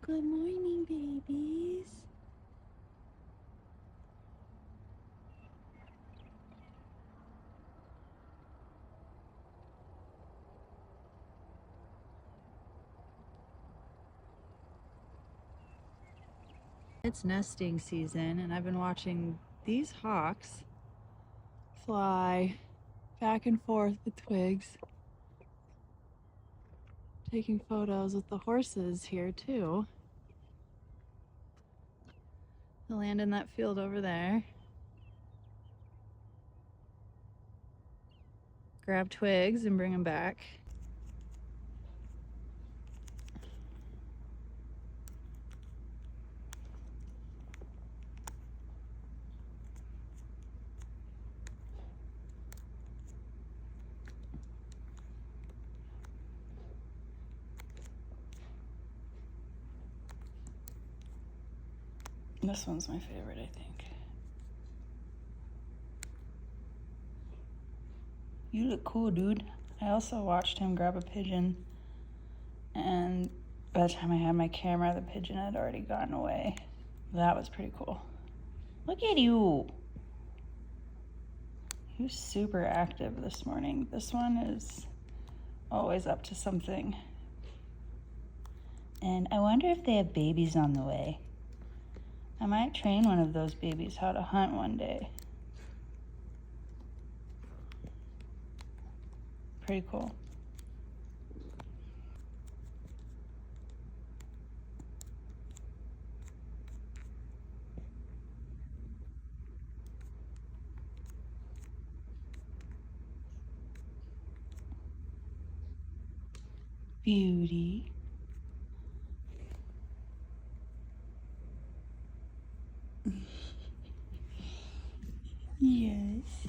Good morning, babies. It's nesting season, and I've been watching these hawks fly back and forth the twigs, taking photos with the horses here too. They'll land in that field over there. Grab twigs and bring them back. This one's my favorite, I think. You look cool, dude. I also watched him grab a pigeon, and by the time I had my camera, the pigeon had already gotten away. That was pretty cool. Look at you. He was super active this morning. This one is always up to something. And I wonder if they have babies on the way. I might train one of those babies how to hunt one day. Pretty cool. Beauty. Yes.